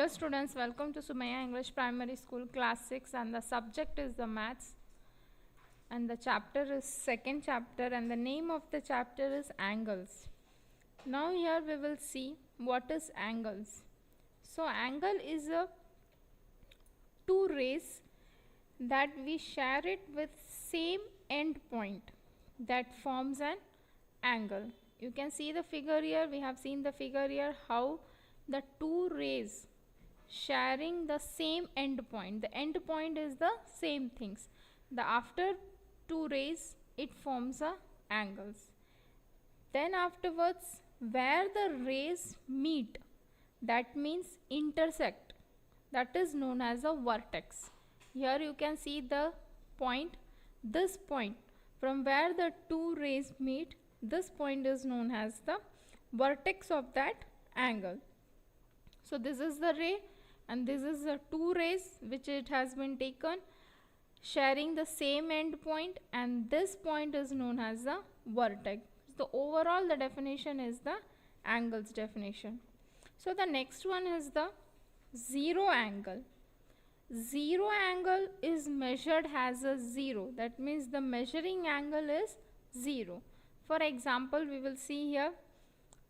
Dear students, welcome to Sumaya English Primary School Class 6 and the subject is the maths and the chapter is second chapter and the name of the chapter is angles. Now here we will see what is angles. So angle is a two rays that we share it with same end point that forms an angle. You can see the figure here. We have seen the figure here how the two rays sharing the same end point. The end point is the same things. The after two rays it forms a angles. Then afterwards where the rays meet, that means intersect, that is known as a vertex. Here you can see the point, this point from where the two rays meet, this point is known as the vertex of that angle. So this is the ray and this is the two rays which it has been taken sharing the same end point, and this point is known as the vertex. So overall the definition is the angles definition. So the next one is the zero angle. Zero angle is measured as a zero, that means the measuring angle is 0. For example, we will see here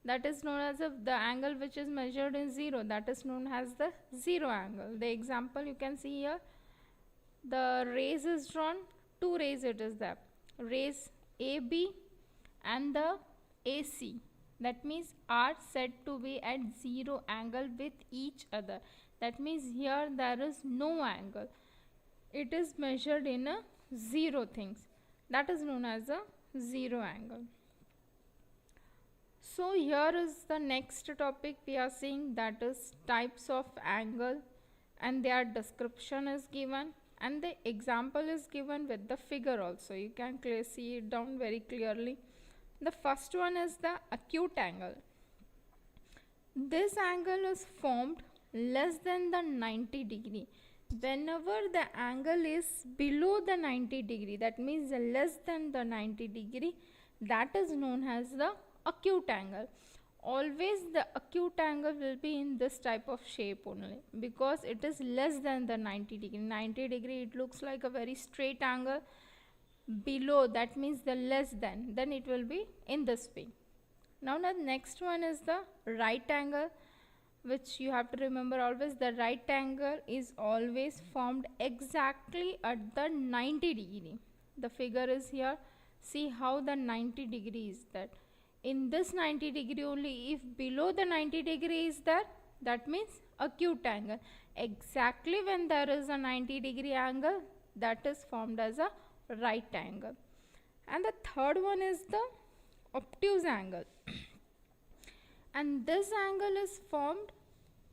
that is known as the angle which is measured in 0, that is known as the zero angle. The example you can see here, the rays is drawn, two rays it is there, rays AB and the AC, that means are said to be at zero angle with each other. That means here there is no angle, it is measured in a zero things, that is known as a zero angle. So here is the next topic we are seeing, that is types of angle, and their description is given and the example is given with the figure also. You can see it down very clearly. The first one is the acute angle. This angle is formed less than the 90 degree. Whenever the angle is below the 90 degree, that means less than the 90 degree, that is known as the acute angle. Always the acute angle will be in this type of shape only because it is less than the 90 degree. 90 degree it looks like a very straight angle. Below, that means the less than, then it will be in this way. Now the next one is the right angle, which you have to remember always, the right angle is always formed exactly at the 90 degree. The figure is here. See how the 90 degree is that. In this 90 degree only, if below the 90 degree is there, that means acute angle. Exactly when there is a 90 degree angle, that is formed as a right angle. And the third one is the obtuse angle. And this angle is formed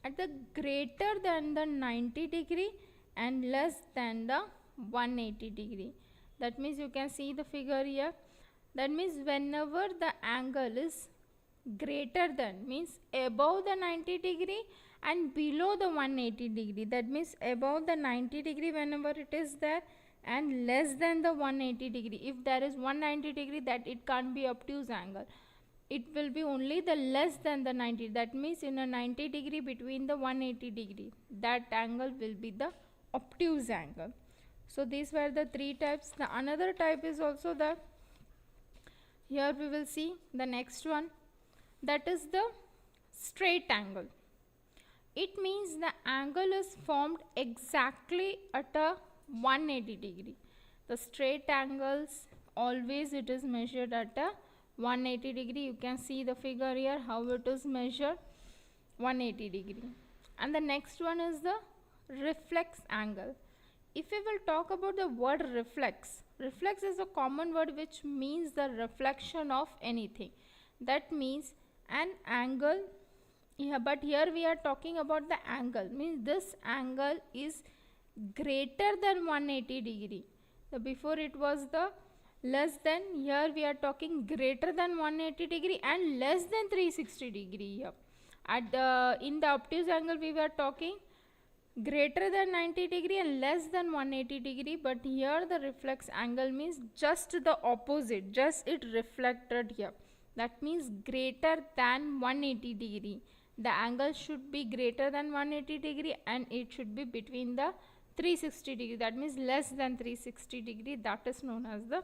at the greater than the 90 degree and less than the 180 degree. That means you can see the figure here. That means whenever the angle is greater than, means above the 90 degree and below the 180 degree, that means above the 90 degree whenever it is there and less than the 180 degree. If there is 190 degree, that it can't be obtuse angle. It will be only the less than the 90. That means in a 90 degree between the 180 degree, that angle will be the obtuse angle. So these were the three types. The another type is also the, here we will see the next one, that is the straight angle. It means the angle is formed exactly at a 180 degree. The straight angles always it is measured at a 180 degree. You can see the figure here how it is measured, 180 degree. And the next one is the reflex angle. If we will talk about the word reflex, reflex is a common word which means the reflection of anything. That means an angle, but here we are talking about the angle, means this angle is greater than 180 degree. Before it was the less than, here we are talking greater than 180 degree and less than 360 degree here. In the obtuse angle we were talking greater than 90 degree and less than 180 degree, but here the reflex angle means just the opposite, just it reflected here. That means greater than 180 degree. the angle should be greater than 180 degree and it should be between the 360 degree, that means less than 360 degree, that is known as the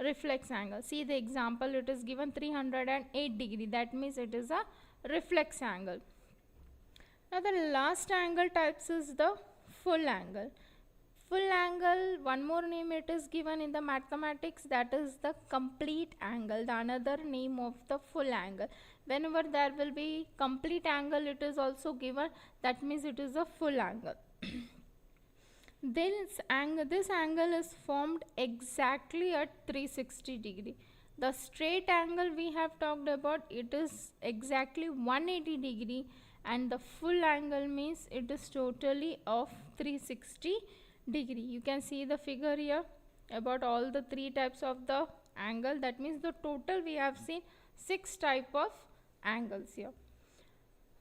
reflex angle. See the example, it is given 308 degree, that means it is a reflex angle. Now the last angle types is the full angle. Full angle, one more name it is given in the mathematics, that is the complete angle, the another name of the full angle. Whenever there will be complete angle, it is also given, that means it is a full angle. This angle is formed exactly at 360 degree. The straight angle we have talked about, it is exactly 180 degree, and the full angle means it is totally of 360 degree. You can see the figure here about all the three types of the angle, that means the total we have seen 6 type of angles here.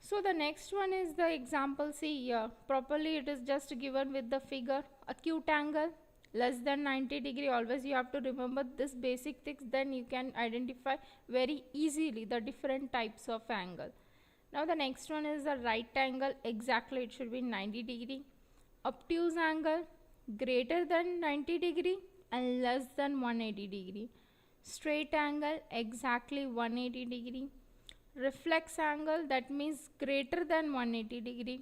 So the next one is the example. See here properly, it is just given with the figure. Acute angle less than 90 degree, always you have to remember this basic things, then you can identify very easily the different types of angle. Now the next one is the right angle, exactly it should be 90 degree. Obtuse angle greater than 90 degree and less than 180 degree. Straight angle exactly 180 degree. Reflex angle, that means greater than 180 degree,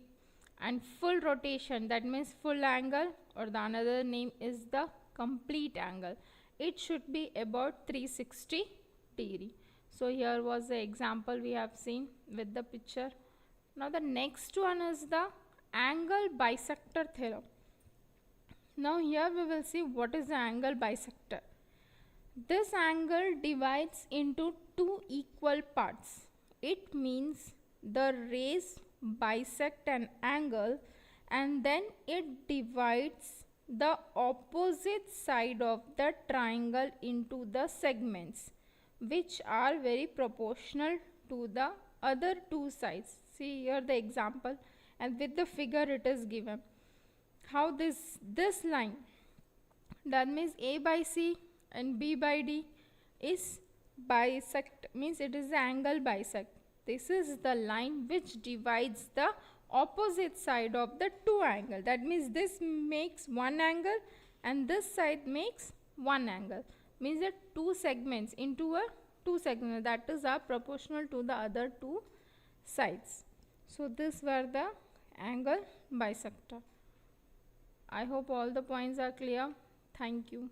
and full rotation, that means full angle, or the another name is the complete angle, it should be about 360 degree. So here was the example we have seen with the picture. Now the next one is the angle bisector theorem. Now here we will see what is the angle bisector. This angle divides into two equal parts. It means the rays bisect an angle and then it divides the opposite side of the triangle into the segments which are very proportional to the other two sides. See here the example, and with the figure it is given. How this line, that means A by C and B by D is bisect, means it is the angle bisect. This is the line which divides the opposite side of the two angle, that means this makes one angle and this side makes one angle, means that two segments into a two segments, that is are proportional to the other two sides. So this were the angle bisector. I hope all the points are clear. Thank you.